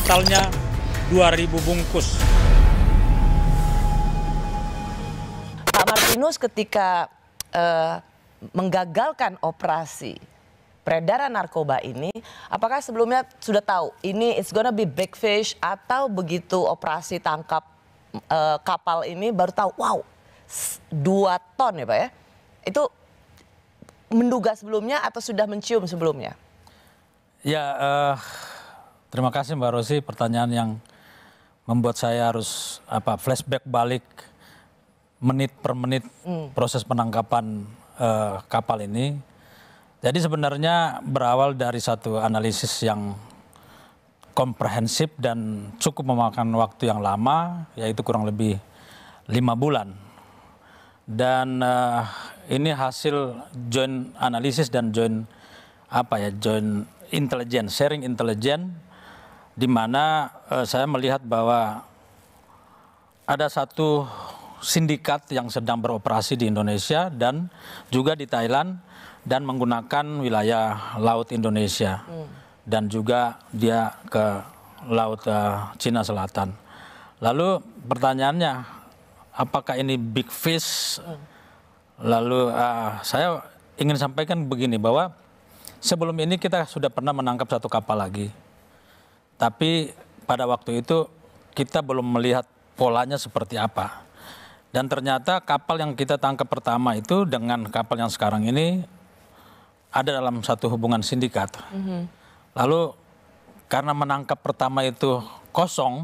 totalnya 2.000 bungkus. Pak Martinus ketika menggagalkan operasi peredaran narkoba ini, apakah sebelumnya sudah tahu ini it's gonna be big fish, atau begitu operasi tangkap kapal ini baru tahu, wow 2 ton ya Pak ya? Itu menduga sebelumnya atau sudah mencium sebelumnya? Ya, terima kasih Mbak Rosi, pertanyaan yang membuat saya harus flashback balik menit per menit proses penangkapan kapal ini. Jadi sebenarnya berawal dari satu analisis yang komprehensif dan cukup memakan waktu yang lama, yaitu kurang lebih 5 bulan. Dan ini hasil joint analisis dan joint intelligence, sharing intelligence, di mana saya melihat bahwa ada satu sindikat yang sedang beroperasi di Indonesia dan juga di Thailand dan menggunakan wilayah laut Indonesia dan juga dia ke laut Cina Selatan. Lalu pertanyaannya, apakah ini big fish? Lalu saya ingin sampaikan begini, bahwa sebelum ini kita sudah pernah menangkap satu kapal lagi. Tapi pada waktu itu kita belum melihat polanya seperti apa. Dan ternyata kapal yang kita tangkap pertama itu dengan kapal yang sekarang ini ada dalam satu hubungan sindikat. Lalu karena menangkap pertama itu kosong,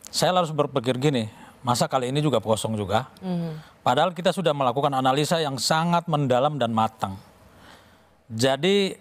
saya harus berpikir gini, masa kali ini juga kosong juga? Padahal kita sudah melakukan analisa yang sangat mendalam dan matang. Jadi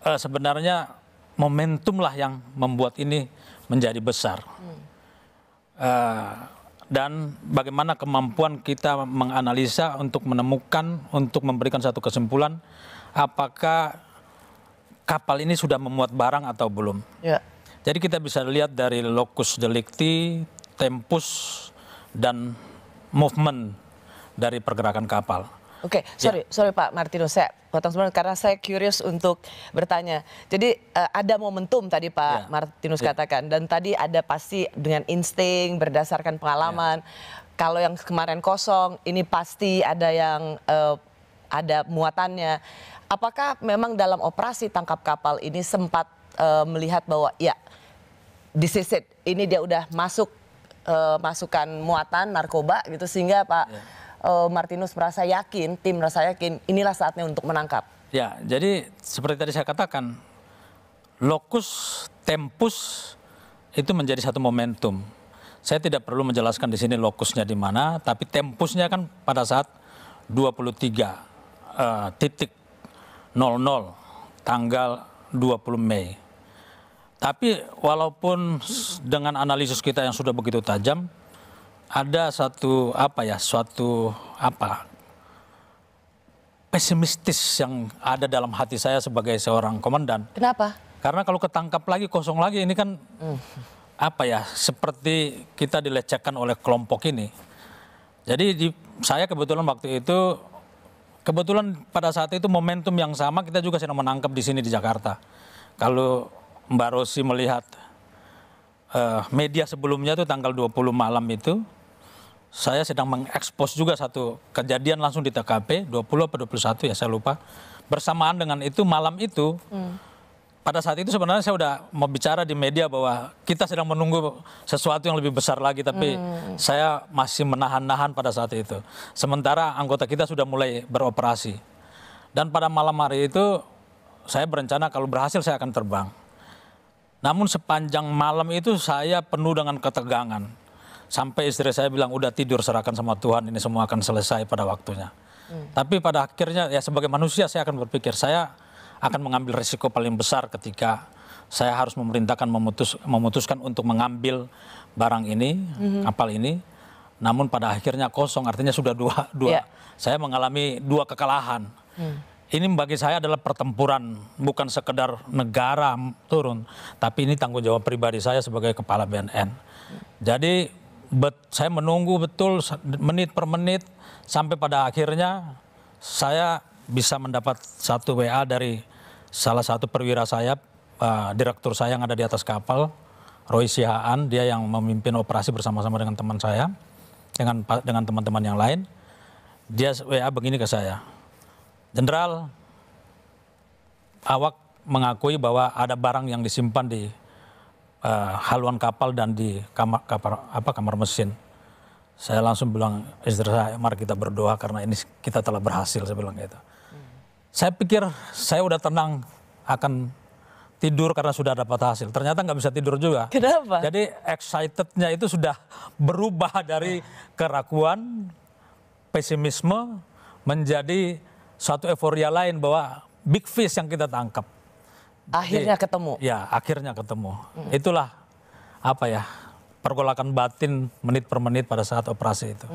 sebenarnya momentumlah yang membuat ini menjadi besar. Dan bagaimana kemampuan kita menganalisa untuk menemukan, untuk memberikan satu kesimpulan, apakah kapal ini sudah memuat barang atau belum. Ya. Jadi kita bisa lihat dari locus delicti, tempus, dan movement dari pergerakan kapal. Oke, sorry Pak Martinus, saya potong sebentar karena saya curious untuk bertanya. Jadi ada momentum tadi Pak Martinus katakan, dan tadi ada pasti dengan insting berdasarkan pengalaman. Kalau yang kemarin kosong, ini pasti ada yang ada muatannya. Apakah memang dalam operasi tangkap kapal ini sempat melihat bahwa ya this is it, ini dia udah masukkan muatan narkoba gitu, sehingga Pak Martinus merasa yakin, tim merasa yakin inilah saatnya untuk menangkap? Ya, jadi seperti tadi saya katakan, locus tempus itu menjadi satu momentum. Saya tidak perlu menjelaskan di sini lokusnya di mana, tapi tempusnya kan pada saat 23.00 tanggal 20 Mei. Tapi walaupun dengan analisis kita yang sudah begitu tajam, ada suatu pesimistis yang ada dalam hati saya sebagai seorang komandan. Kenapa? Karena kalau ketangkap lagi, kosong lagi, ini kan seperti kita dilecehkan oleh kelompok ini. Jadi saya kebetulan waktu itu, pada saat itu momentum yang sama kita juga sedang menangkap di sini di Jakarta. Kalau Mbak Rosi melihat media sebelumnya itu tanggal 20 malam itu, saya sedang mengekspos juga satu kejadian langsung di TKP, 20 atau 21 ya saya lupa. Bersamaan dengan itu, malam itu, pada saat itu sebenarnya saya udah mau bicara di media bahwa kita sedang menunggu sesuatu yang lebih besar lagi, tapi saya masih menahan-nahan pada saat itu. Sementara anggota kita sudah mulai beroperasi. Dan pada malam hari itu, saya berencana kalau berhasil saya akan terbang. Namun sepanjang malam itu saya penuh dengan ketegangan. Sampai istri saya bilang, udah tidur, serahkan sama Tuhan, ini semua akan selesai pada waktunya. Tapi pada akhirnya ya sebagai manusia saya akan berpikir, saya akan mengambil risiko paling besar ketika saya harus memutuskan untuk mengambil barang ini, kapal ini. Namun pada akhirnya kosong, artinya sudah dua. Saya mengalami 2 kekalahan. Ini bagi saya adalah pertempuran, bukan sekedar negara turun, tapi ini tanggung jawab pribadi saya sebagai kepala BNN. Jadi saya menunggu betul menit per menit sampai pada akhirnya saya bisa mendapat satu WA dari salah satu perwira saya, direktur saya yang ada di atas kapal, Roy Sihaan, dia yang memimpin operasi bersama-sama dengan teman saya, dengan teman-teman yang lain. Dia WA begini ke saya, Jenderal, awak mengakui bahwa ada barang yang disimpan di haluan kapal dan di kamar mesin. Saya langsung bilang, istri saya, mari kita berdoa karena ini kita telah berhasil, saya bilang gitu. Saya pikir saya udah tenang akan tidur karena sudah dapat hasil. Ternyata nggak bisa tidur juga. Kenapa? Jadi excitednya itu sudah berubah dari keraguan, pesimisme, menjadi suatu euforia lain bahwa big fish yang kita tangkap. Akhirnya ketemu. Ya, akhirnya ketemu. Itulah apa ya, pergolakan batin menit per menit pada saat operasi itu.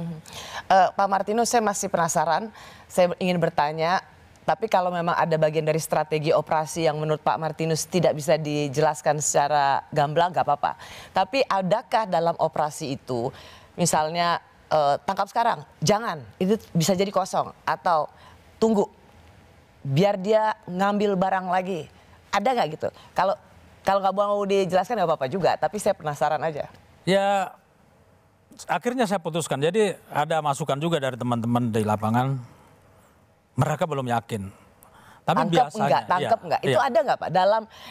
Pak Martinus, saya masih penasaran. Saya ingin bertanya, tapi kalau memang ada bagian dari strategi operasi yang menurut Pak Martinus tidak bisa dijelaskan secara gamblang, nggak apa-apa. Tapi adakah dalam operasi itu, misalnya tangkap sekarang, jangan, itu bisa jadi kosong. Atau tunggu, biar dia ngambil barang lagi. Ada nggak gitu? Kalau nggak mau dijelaskan nggak apa-apa juga, tapi saya penasaran aja. Ya, akhirnya saya putuskan. Jadi ada masukan juga dari teman-teman di lapangan. Mereka belum yakin. Tapi Tangkap enggak? Itu ada nggak Pak?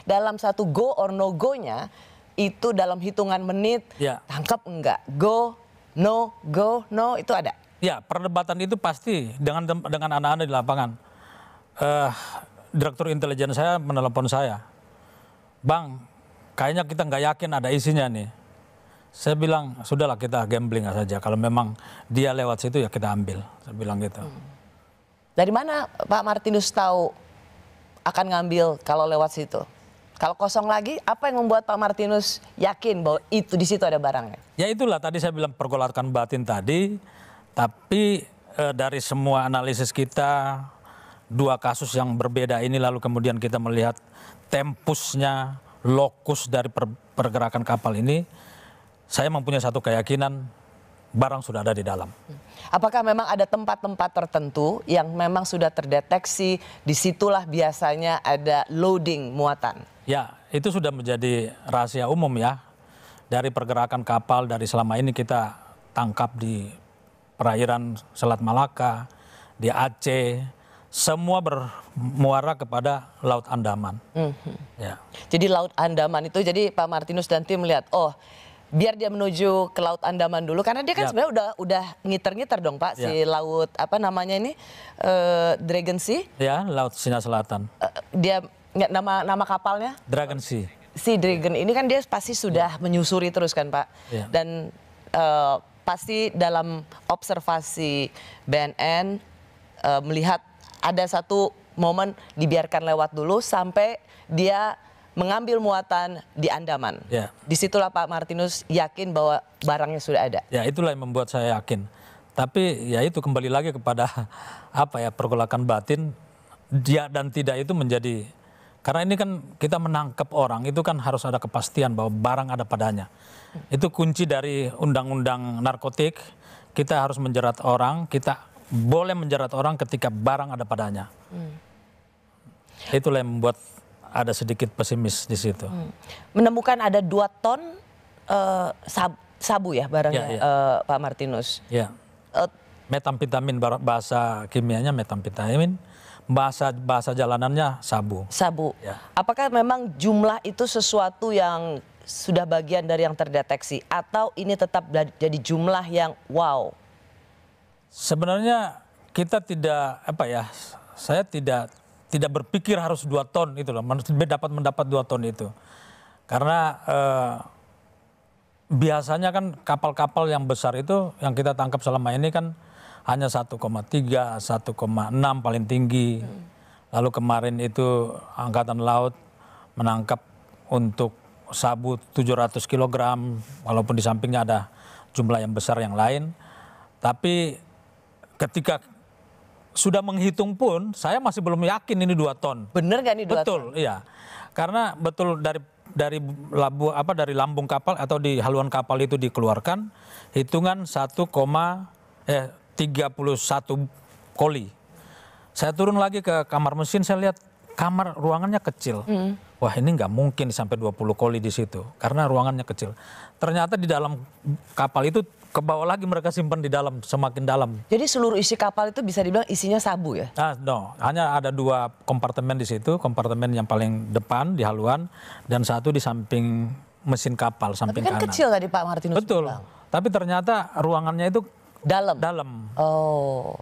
Dalam satu go or no go-nya, itu dalam hitungan menit, tangkap enggak? Go, no, itu ada? Ya, perdebatan itu pasti dengan anak-anak di lapangan. Direktur intelijen saya menelepon saya. Bang, kayaknya kita nggak yakin ada isinya nih. Saya bilang, sudahlah kita gambling saja. Kalau memang dia lewat situ ya kita ambil. Saya bilang gitu. Dari mana Pak Martinus tahu akan ngambil kalau lewat situ? Kalau kosong lagi, apa yang membuat Pak Martinus yakin bahwa itu di situ ada barangnya? Ya itulah tadi saya bilang pergolakan batin tadi. Tapi dari semua analisis kita, dua kasus yang berbeda ini lalu kemudian kita melihat tempusnya, lokus dari pergerakan kapal ini, saya mempunyai satu keyakinan barang sudah ada di dalam. Apakah memang ada tempat-tempat tertentu yang memang sudah terdeteksi, disitulah biasanya ada loading muatan? Ya, itu sudah menjadi rahasia umum ya. Dari pergerakan kapal, dari selama ini kita tangkap di perairan Selat Malaka, di Aceh, semua bermuara kepada Laut Andaman. Ya. Jadi Laut Andaman itu, jadi Pak Martinus dan tim melihat, oh biar dia menuju ke Laut Andaman dulu, karena dia kan sebenarnya udah ngiter-ngiter dong Pak, si laut apa namanya ini, Dragon Sea. Ya, Laut Cina Selatan. Dia nama kapalnya? Dragon Sea. Si Dragon ini kan dia pasti sudah menyusuri terus kan Pak, dan pasti dalam observasi BNN melihat ada satu momen dibiarkan lewat dulu sampai dia mengambil muatan di Andaman. Disitulah Pak Martinus yakin bahwa barangnya sudah ada. Ya, itulah yang membuat saya yakin. Tapi ya itu kembali lagi kepada apa ya, pergolakan batin, dia dan tidak itu menjadi, karena ini kan kita menangkap orang itu kan harus ada kepastian bahwa barang ada padanya. Itu kunci dari undang-undang narkotik. Kita harus menjerat orang, kita boleh menjerat orang ketika barang ada padanya. Itulah yang membuat ada sedikit pesimis di situ. Menemukan ada 2 ton sabu ya barangnya, Pak Martinus. Ya. Metamfetamin, bahasa kimianya metamfetamin, bahasa jalanannya sabu. Sabu. Ya. Apakah memang jumlah itu sesuatu yang sudah bagian dari yang terdeteksi atau ini tetap jadi jumlah yang wow? Sebenarnya kita tidak saya tidak berpikir harus 2 ton itu loh, dapat mendapat 2 ton itu. Karena biasanya kan kapal-kapal yang besar itu yang kita tangkap selama ini kan hanya 1,3, 1,6 paling tinggi. Lalu kemarin itu Angkatan Laut menangkap untuk sabu 700 kg, walaupun di sampingnya ada jumlah yang besar yang lain. Tapi ketika sudah menghitung pun, saya masih belum yakin ini 2 ton. Bener nggak nih 2 ton? Betul, iya. Karena betul dari lambung kapal atau di haluan kapal itu dikeluarkan hitungan 1,31 koli. Saya turun lagi ke kamar mesin, saya lihat kamar ruangannya kecil. Wah ini nggak mungkin sampai 20 koli di situ karena ruangannya kecil. Ternyata di dalam kapal itu ke bawah lagi mereka simpan di dalam, semakin dalam. Jadi seluruh isi kapal itu bisa dibilang isinya sabu ya? No, hanya ada 2 kompartemen di situ, kompartemen yang paling depan di haluan dan satu di samping mesin kapal, samping Tapi kan kanan. kecil tadi Pak Martinus Betul, bilang. tapi ternyata ruangannya itu Dalam? dalam. Oh.